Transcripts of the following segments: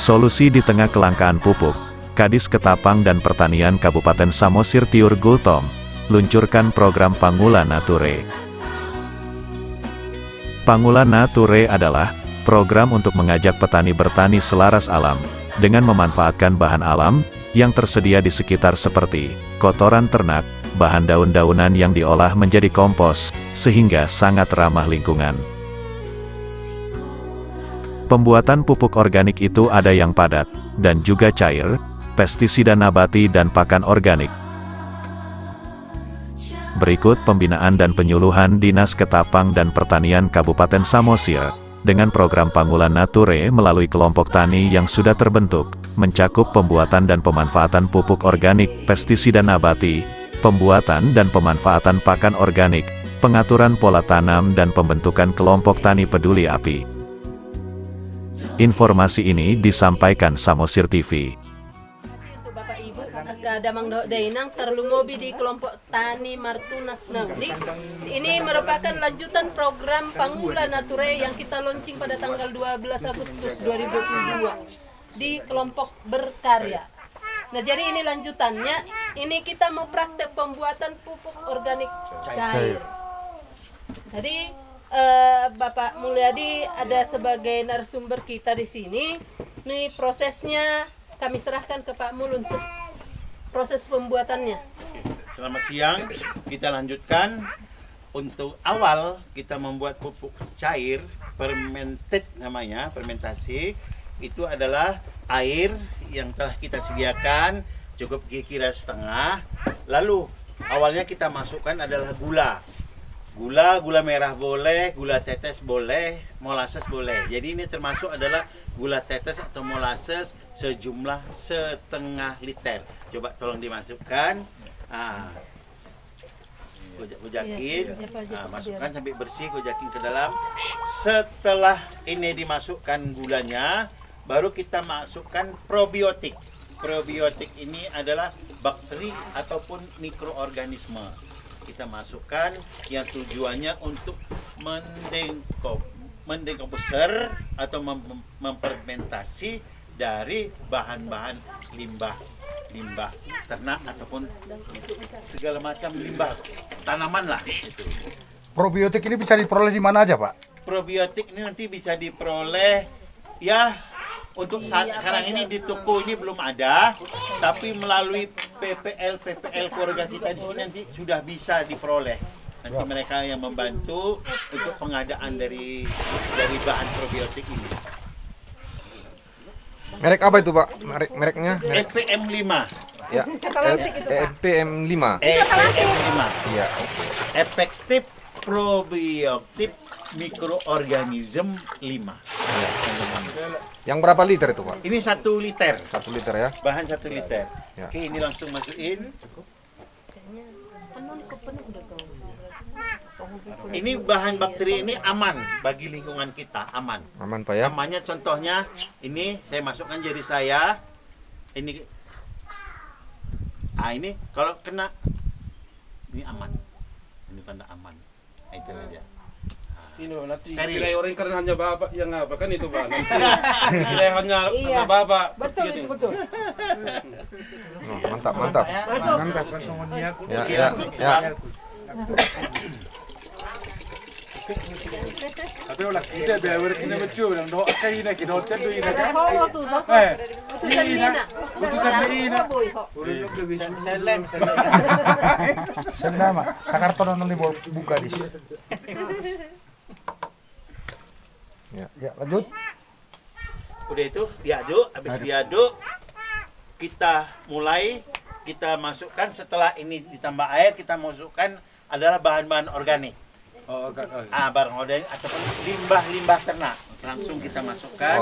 Solusi di tengah kelangkaan pupuk, Kadis Ketapang dan Pertanian Kabupaten Samosir Tiur Gultom, luncurkan program Pangula Nature. Pangula Nature adalah program untuk mengajak petani bertani selaras alam, dengan memanfaatkan bahan alam yang tersedia di sekitar seperti kotoran ternak, bahan daun-daunan yang diolah menjadi kompos, sehingga sangat ramah lingkungan. Pembuatan pupuk organik itu ada yang padat, dan juga cair, pestisida nabati dan pakan organik. Berikut pembinaan dan penyuluhan Dinas Ketapang dan Pertanian Kabupaten Samosir, dengan program Pangula Nature melalui kelompok tani yang sudah terbentuk, mencakup pembuatan dan pemanfaatan pupuk organik, pestisida nabati, pembuatan dan pemanfaatan pakan organik, pengaturan pola tanam dan pembentukan kelompok tani peduli api. Informasi ini disampaikan Samosir TV. Untuk Bapak Ibu, Damang Dainang terlumobi di kelompok tani Martunas Naudi. Ini merupakan lanjutan program Pangula Nature yang kita launching pada tanggal 12 Agustus 2022 di kelompok berkarya. Nah, jadi ini lanjutannya. Ini kita mau praktek pembuatan pupuk organik cair. Jadi Bapak Mulyadi ada sebagai narasumber kita di sini. Ini prosesnya kami serahkan ke Pak Mul untuk proses pembuatannya. Selamat siang, kita lanjutkan. Untuk awal kita membuat pupuk cair, fermented namanya, fermentasi. Itu adalah air yang telah kita sediakan, cukup kira-kira setengah. Lalu awalnya kita masukkan adalah gula. Gula merah boleh, gula tetes boleh, molasses boleh. Jadi ini termasuk adalah gula tetes atau molasses sejumlah setengah liter. Coba tolong dimasukkan. Gojakin, masukkan sampai bersih, gojakin ke dalam. Setelah ini dimasukkan gulanya, baru kita masukkan probiotik. Probiotik ini adalah bakteri ataupun mikroorganisme. Kita masukkan yang tujuannya untuk mendekomposer atau memfermentasi dari bahan-bahan limbah ternak ataupun segala macam limbah tanaman lah. Gitu. Probiotik ini bisa diperoleh di mana aja, Pak? Probiotik ini nanti bisa diperoleh ya. Untuk saat sekarang ini di toko ini belum ada, tapi melalui PPL keluarga kita di sini nanti sudah bisa diperoleh. Nanti mereka yang membantu untuk pengadaan dari bahan probiotik ini. Merek apa itu, Pak? Mereknya? EPM 5. Ya. EPM 5. EPM 5. Iya. Efektif probiotik mikroorganisme 5. Ya. Yang berapa liter itu, Pak? Ini 1 liter. 1 liter ya. Bahan 1 liter. Ya. Oke, ini langsung masukin. Ini bahan bakteri ini aman bagi lingkungan kita, aman. Aman, Pak ya. Amannya contohnya ini saya masukkan jari saya. Ini kalau kena ini aman. Ini tanda aman. Nah, itu aja. Ini nanti nilai orang karena hanya bapak yang apa kan itu, Pak. Nanti nilai hanya karena bapak. Betul. Oh, mantap. Mantap. Ya. Tapi ulah kita biar kita becu dan doa kayak ini kita hotel tu ini kan. Putusan ini. Selama Sakarto nanti buka dis. Ya, lanjut. Udah itu diaduk, habis diaduk kita mulai kita masukkan. Setelah ini ditambah air, kita masukkan adalah bahan-bahan organik. Barang organik ataupun limbah ternak langsung kita masukkan.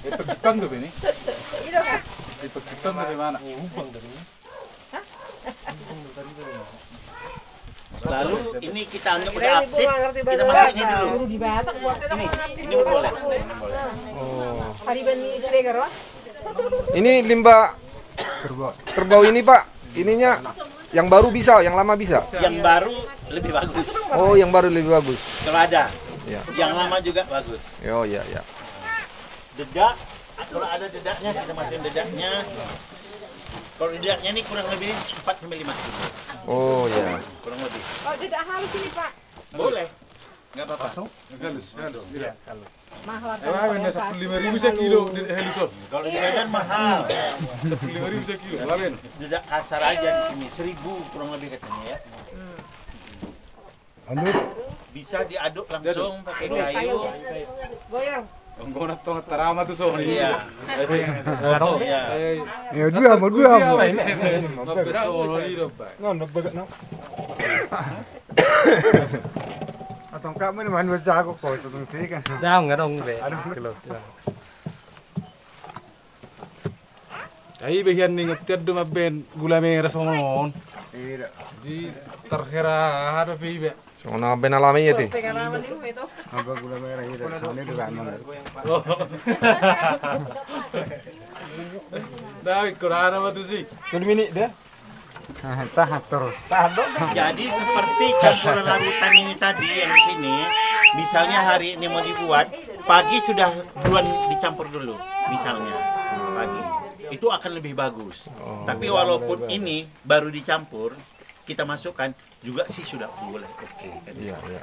Ipagkipang gabi ni? Ipagkipang dari mana? Lalu ini kita anggap udah aktif, kita masukin dulu. Ini boleh. Ini limbah kerbau ini, Pak. Ininya Yang baru bisa, yang lama bisa. Yang baru lebih bagus. Oh, yang baru lebih bagus. Kalau ada. Ya. Yang lama juga bagus. Oh iya ya. Dedak, kalau ada dedaknya kita masukin dedaknya. Kalau dedaknya ini kurang lebih 4 sampai 5 kilo. Oh ya. Kurang lebih. Oh, tidak halus ini, Pak. Boleh. Enggak apa-apa. Halus. Iya. Mahal Ini 15.000 sekilo di haluson. Kalau di Medan mahal. 15.000 sekilo. Kemarin. Dedak kasar aja di sini 1.000 kurang lebih katanya ya. Bisa diaduk langsung pakai kayu. goyang. Engkau nak tong tarama tu so. Iya. Iya. Ya dua mau dua mau. Atong kamu ni man baca aku kau tu sih kan. Dalam nggak dong be. Ai bagian ni ngetiad do maben gula merah somon. Tidak. Di terkira ada pibe. So na benalami itu. Pengalaman itu. Apa gula merah ini? Soalnya juga emang. Dah kurang apa tu sih? Tahan terus. Jadi seperti campuran larutan ini tadi yang di sini, misalnya hari ini mau dibuat, pagi sudah duluan dicampur dulu, misalnya pagi. Itu akan lebih bagus. Tapi walaupun ini baru dicampur, kita masukkan juga sih sudah boleh. Oke. Iya, iya.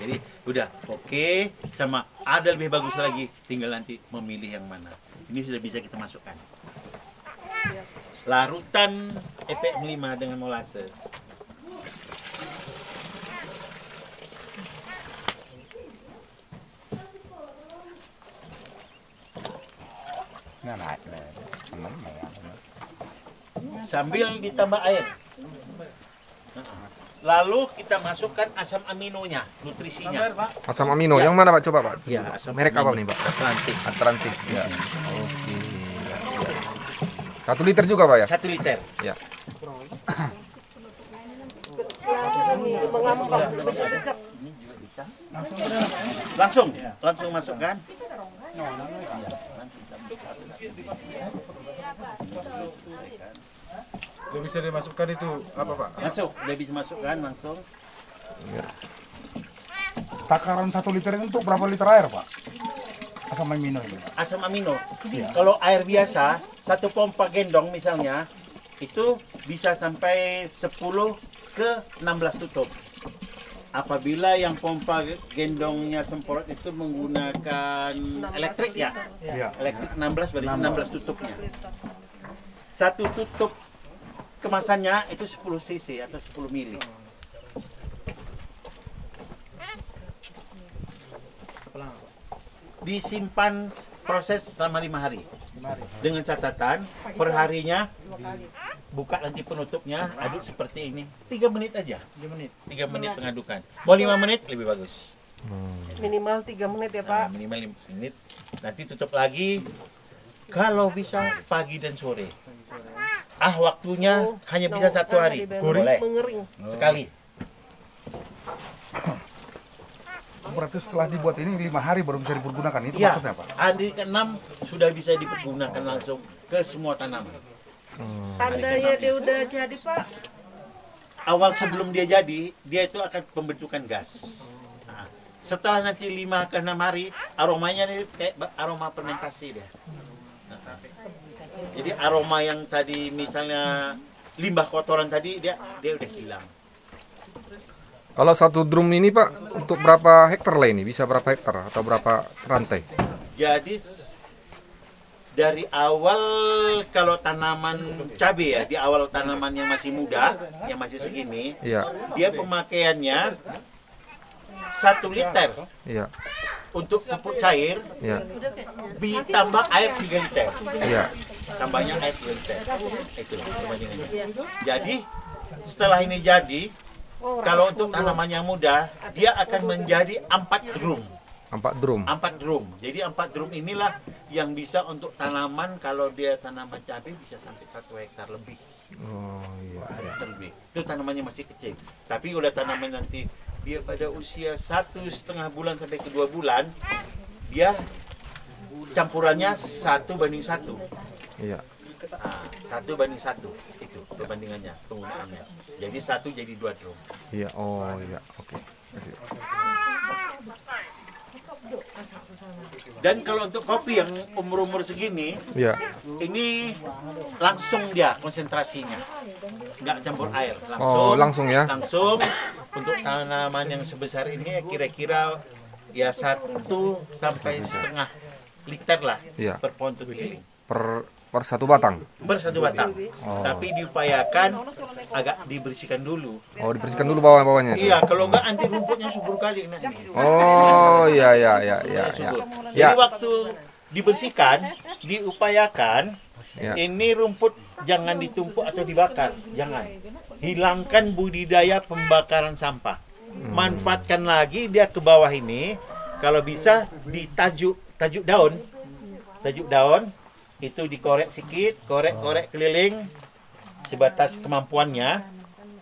Jadi udah oke, sama ada lebih bagus lagi, tinggal nanti memilih yang mana. Ini sudah bisa kita masukkan. Larutan EPM5 dengan molasses. Sambil ditambah air. Lalu kita masukkan asam aminonya, nutrisinya. Asam amino. Yang mana Pak? Coba Pak. Ya, asam Merek apa amino. nih Pak? Atlantik. Atlantik. Ya. Oke. Ya, ya. 1 liter juga Pak ya? 1 liter. Ya. Langsung masukkan. Dia bisa dimasukkan itu apa Pak? Masuk, dia bisa masukkan langsung. Takaran 1 liter ini untuk berapa liter air Pak? Asam amino ini. Asam amino. Kalau air biasa, 1 pompa gendong misalnya, itu bisa sampai 10 ke 16 tutup. Apabila yang pompa gendongnya semprot itu menggunakan elektrik ya. Iya. Elektrik 16 berarti 16 tutupnya. 1 tutup kemasannya itu 10 cc atau 10 mili. Disimpan proses selama 5 hari. Dengan catatan perharinya buka nanti penutupnya, aduk seperti ini. 3 menit aja. 3 menit pengadukan. Mau 5 menit lebih bagus. Minimal 3 menit ya, Pak. Nah, minimal 5 menit. Nanti tutup lagi. Kalau bisa pagi dan sore. Waktunya hanya bisa 1 hari. Boleh. Mengering. Sekali. Berarti setelah dibuat ini 5 hari baru bisa dipergunakan. Itu Ya, maksudnya Pak? hari ke-6 sudah bisa dipergunakan langsung ke semua tanaman. Tandanya dia udah jadi, Pak. Awal sebelum dia jadi, dia itu akan pembentukan gas. Nah, setelah nanti 5 ke 6 hari, aromanya nih kayak aroma fermentasi dia. Jadi aroma yang tadi misalnya limbah kotoran tadi dia udah hilang. Kalau 1 drum ini Pak, untuk berapa hektar lah ini? Bisa berapa hektar atau berapa rantai? Jadi dari awal kalau tanaman cabai ya, di awal tanaman yang masih muda, yang masih segini, Iya. dia pemakaiannya 1 liter Iya. untuk pupuk cair, Iya. ditambah air 3 liter. Iya. Tambahnya air 3 liter. Itu perbandingannya. Jadi setelah ini jadi, kalau untuk tanaman yang muda, dia akan menjadi 4 drum. 4 drum. 4 drum. Jadi 4 drum inilah yang bisa untuk tanaman, kalau dia tanaman cabai bisa sampai 1 hektar lebih. Oh iya. Hektar lebih. Itu tanamannya masih kecil. Tapi udah tanaman nanti dia pada usia 1,5 bulan sampai ke 2 bulan, dia campurannya 1:1. Iya. 1:1 itu. perbandingannya penggunaannya. Jadi 1 jadi 2 drum. Iya, oh iya, oke. Kasih. Dan kalau untuk kopi yang umur-umur segini, Iya. ini langsung dia konsentrasinya, nggak campur air, Oh, langsung ya. Langsung untuk tanaman yang sebesar ini kira-kira ya 1 sampai setengah liter lah Iya. per pohon tukiling. Per 1 batang. Per 1 batang. Tapi diupayakan agak dibersihkan dulu. Oh, dibersihkan dulu bawah-bawahnya. Iya, kalau nggak nanti rumputnya subur kali. Nah, ini. Oh, iya. Subur. Jadi Ya. waktu dibersihkan, diupayakan Ya. ini rumput jangan ditumpuk atau dibakar, jangan. Hilangkan budidaya pembakaran sampah. Manfaatkan lagi dia ke bawah ini, kalau bisa ditajuk daun. Tajuk daun itu dikorek sedikit, korek keliling sebatas kemampuannya.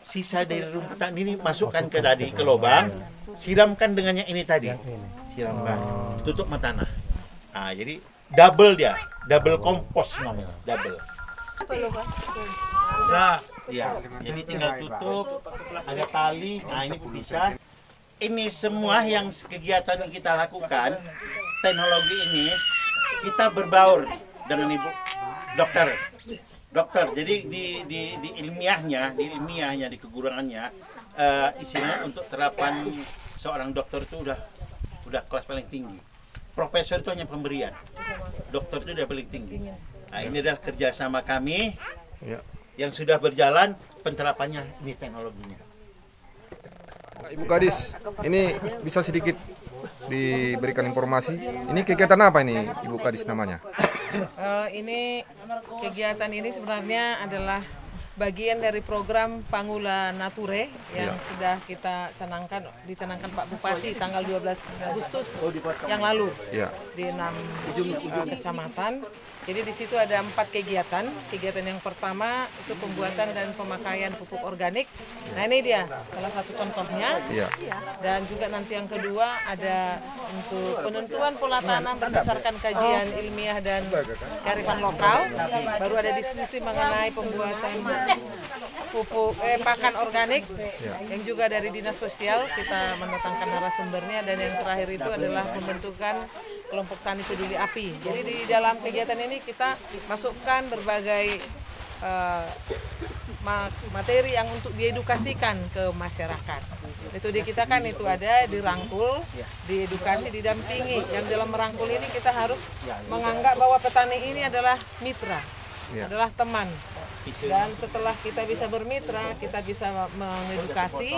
Sisa dari rumputan ini masukkan ke lubang, siramkan dengan yang ini tadi. Siramkan, tutup tanah. Nah, jadi double kompos namanya, double. Nah, ya, jadi tinggal tutup, ada tali. Nah, ini bisa. Ini semua yang kegiatan yang kita lakukan, teknologi ini kita berbaur dengan ibu dokter. Jadi di ilmiahnya, di keguruannya, isinya untuk terapan seorang dokter itu udah kelas paling tinggi. Profesor itu hanya pemberian, dokter itu udah paling tinggi. Nah, ini adalah kerjasama kami yang sudah berjalan, penerapannya ini teknologinya. Ibu Kadis, ini bisa sedikit diberikan informasi. Ini kegiatan apa ini, Ibu Kadis namanya? Ini kegiatan ini sebenarnya adalah bagian dari program Pangula Nature yang sudah kita dicanangkan Pak Bupati tanggal 12 Agustus yang lalu di 6 kecamatan. Jadi di situ ada 4 kegiatan. Kegiatan yang pertama itu pembuatan dan pemakaian pupuk organik. Nah, ini dia salah satu contohnya. Dan juga nanti yang kedua ada untuk penentuan pola tanam berdasarkan kajian ilmiah dan kearifan lokal. Baru ada diskusi mengenai pembuatan pupuk pakan organik yang juga dari Dinas Sosial kita mendatangkan narasumbernya. Dan yang terakhir itu adalah pembentukan kelompok tani peduli api. Jadi di dalam kegiatan ini kita masukkan berbagai materi yang untuk diedukasikan ke masyarakat. Metode kita kan itu ada dirangkul, diedukasi, didampingi. Yang dalam merangkul ini kita harus menganggap bahwa petani ini adalah mitra, adalah teman. Dan setelah kita bisa bermitra, kita bisa mengedukasi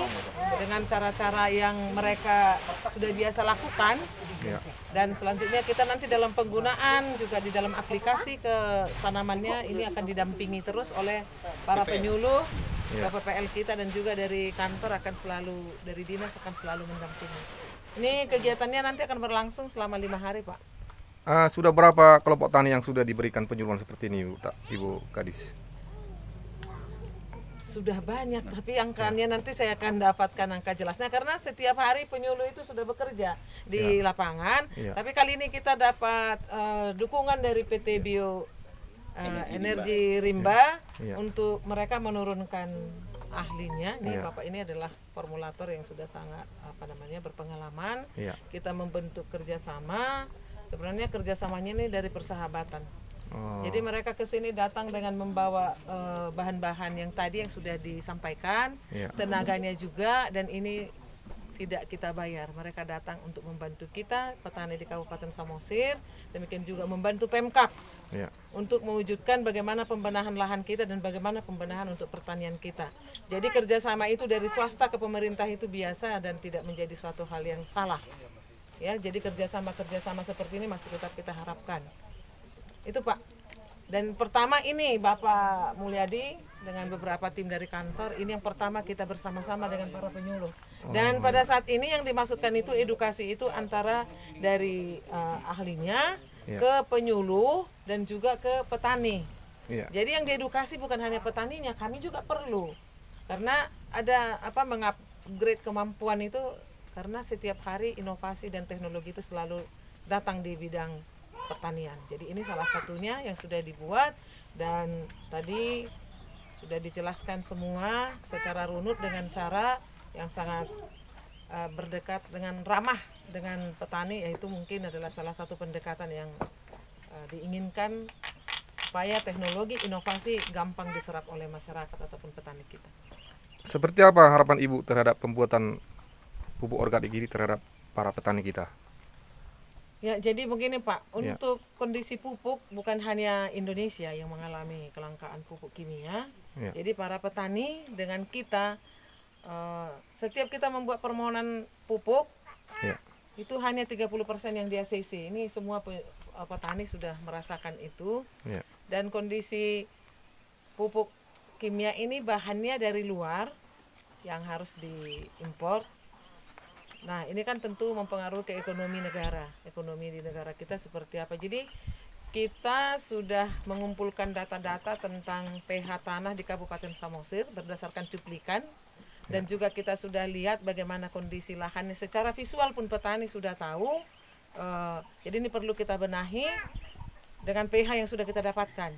dengan cara-cara yang mereka sudah biasa lakukan. Dan selanjutnya kita nanti dalam penggunaan juga di dalam aplikasi ke tanamannya ini akan didampingi terus oleh para penyuluh, PPL kita, dan juga dari kantor akan selalu, dari dinas akan selalu mendampingi. Ini kegiatannya nanti akan berlangsung selama 5 hari, Pak. Sudah berapa kelompok tani yang sudah diberikan penyuluhan seperti ini, Ibu Kadis? Sudah banyak, tapi angkanya nanti saya akan dapatkan angka jelasnya karena setiap hari penyuluh itu sudah bekerja di lapangan. Tapi kali ini kita dapat dukungan dari PT Bio Energi Rimba untuk mereka menurunkan ahlinya. Nih Bapak ini adalah formulator yang sudah sangat berpengalaman. Kita membentuk kerjasama. Sebenarnya kerjasamanya ini dari persahabatan. Jadi mereka ke sini datang dengan membawa bahan-bahan yang tadi yang sudah disampaikan, tenaganya juga, dan ini tidak kita bayar. Mereka datang untuk membantu kita, petani di Kabupaten Samosir, demikian juga membantu Pemkab untuk mewujudkan bagaimana pembenahan lahan kita dan bagaimana pembenahan untuk pertanian kita. Jadi kerjasama itu dari swasta ke pemerintah itu biasa dan tidak menjadi suatu hal yang salah. Ya, jadi kerjasama seperti ini masih tetap kita harapkan. Itu Pak. Dan pertama ini Bapak Mulyadi dengan beberapa tim dari kantor, ini yang pertama kita bersama-sama dengan para penyuluh. Dan pada saat ini yang dimaksudkan itu edukasi itu antara dari ahlinya ke penyuluh dan juga ke petani. Jadi yang diedukasi bukan hanya petaninya, kami juga perlu. Karena ada mengupgrade kemampuan itu karena setiap hari inovasi dan teknologi itu selalu datang di bidang pertanian. Jadi ini salah satunya yang sudah dibuat dan tadi Sudah dijelaskan semua secara runut dengan cara yang sangat berdekat dengan ramah dengan petani, yaitu mungkin adalah salah satu pendekatan yang diinginkan supaya teknologi inovasi gampang diserap oleh masyarakat ataupun petani kita. Seperti apa harapan Ibu terhadap pembuatan pupuk organik ini terhadap para petani kita? Ya, jadi begini Pak, untuk kondisi pupuk bukan hanya Indonesia yang mengalami kelangkaan pupuk kimia. Jadi para petani dengan kita, setiap kita membuat permohonan pupuk, itu hanya 30% yang di ACC. Ini semua petani sudah merasakan itu. Dan kondisi pupuk kimia ini bahannya dari luar yang harus diimpor. Nah, ini kan tentu mempengaruhi ke ekonomi negara. Ekonomi di negara kita seperti apa. Jadi kita sudah mengumpulkan data-data tentang pH tanah di Kabupaten Samosir berdasarkan cuplikan. Dan juga kita sudah lihat bagaimana kondisi lahannya secara visual pun petani sudah tahu. Jadi ini perlu kita benahi dengan pH yang sudah kita dapatkan.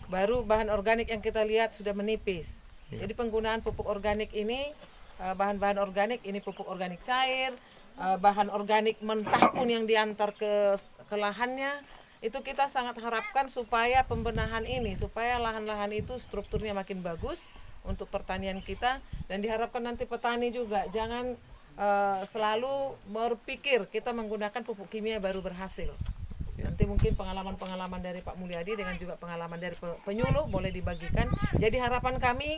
Baru bahan organik yang kita lihat sudah menipis. Jadi penggunaan pupuk organik ini, bahan-bahan organik ini pupuk organik cair, bahan organik mentah pun yang diantar ke lahannya, itu kita sangat harapkan supaya pembenahan ini, supaya lahan-lahan itu strukturnya makin bagus untuk pertanian kita, dan diharapkan nanti petani juga jangan selalu berpikir kita menggunakan pupuk kimia baru berhasil. Nanti mungkin pengalaman-pengalaman dari Pak Mulyadi dengan juga pengalaman dari penyuluh boleh dibagikan. Jadi harapan kami,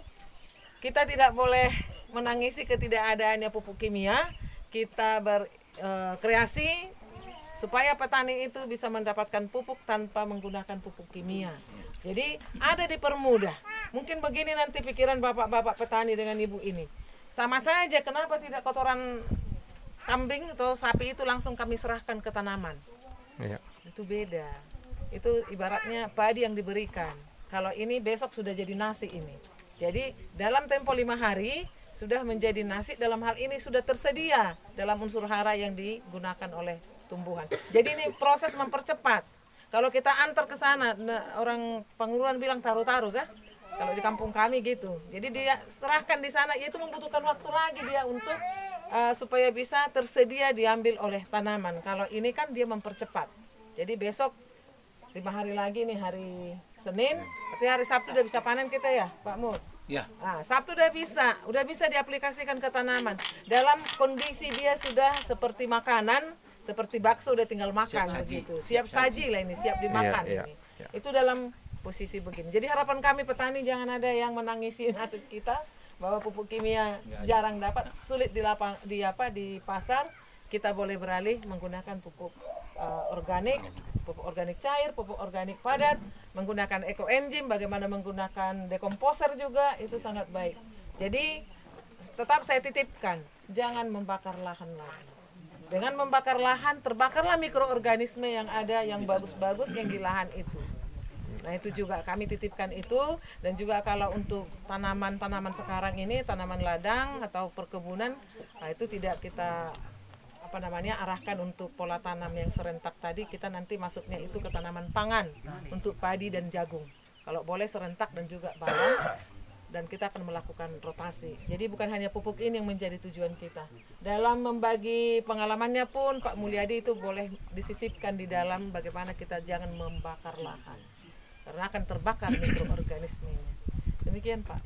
kita tidak boleh menangisi ketidakadaannya pupuk kimia. Kita berkreasi supaya petani itu bisa mendapatkan pupuk tanpa menggunakan pupuk kimia. Jadi ada dipermudah. Mungkin begini nanti pikiran bapak-bapak petani dengan ibu ini. Sama saja, kenapa tidak kotoran kambing atau sapi itu langsung kami serahkan ke tanaman? Itu beda. Itu ibaratnya padi yang diberikan. Kalau ini besok sudah jadi nasi ini. Jadi dalam tempo 5 hari sudah menjadi nasi, dalam hal ini sudah tersedia dalam unsur hara yang digunakan oleh tumbuhan. Jadi ini proses mempercepat. Kalau kita antar ke sana, orang Panguruan bilang taruh-taruh kah? Kalau di kampung kami gitu. Jadi dia serahkan di sana, itu membutuhkan waktu lagi dia untuk supaya bisa tersedia diambil oleh tanaman. Kalau ini kan dia mempercepat. Jadi besok 5 hari lagi nih, hari Senin, tapi hari Sabtu udah bisa panen kita ya, Pak Mur? Ya. Nah, Sabtu udah bisa diaplikasikan ke tanaman. Dalam kondisi dia sudah seperti makanan, seperti bakso udah tinggal makan begitu. Siap saji lah ini, siap dimakan ini. Itu dalam posisi begini. Jadi harapan kami petani jangan ada yang menangisi nasib kita bahwa pupuk kimia jarang dapat, sulit di pasar. Kita boleh beralih menggunakan pupuk organik, pupuk organik cair, pupuk organik padat, menggunakan ekoenzim, bagaimana menggunakan dekomposer juga, itu sangat baik. Jadi tetap saya titipkan, jangan membakar lahan lagi. Dengan membakar lahan, terbakarlah mikroorganisme yang ada, yang bagus-bagus yang di lahan itu. Nah itu juga kami titipkan itu. Dan juga kalau untuk tanaman-tanaman sekarang ini, tanaman ladang atau perkebunan, nah itu tidak kita arahkan untuk pola tanam yang serentak tadi. Kita nanti masuknya itu ke tanaman pangan untuk padi dan jagung. Kalau boleh serentak dan juga bawang. Dan kita akan melakukan rotasi. Jadi bukan hanya pupuk ini yang menjadi tujuan kita. Dalam membagi pengalamannya pun Pak Mulyadi itu boleh disisipkan di dalam bagaimana kita jangan membakar lahan. Karena akan terbakar mikroorganismenya. Demikian Pak.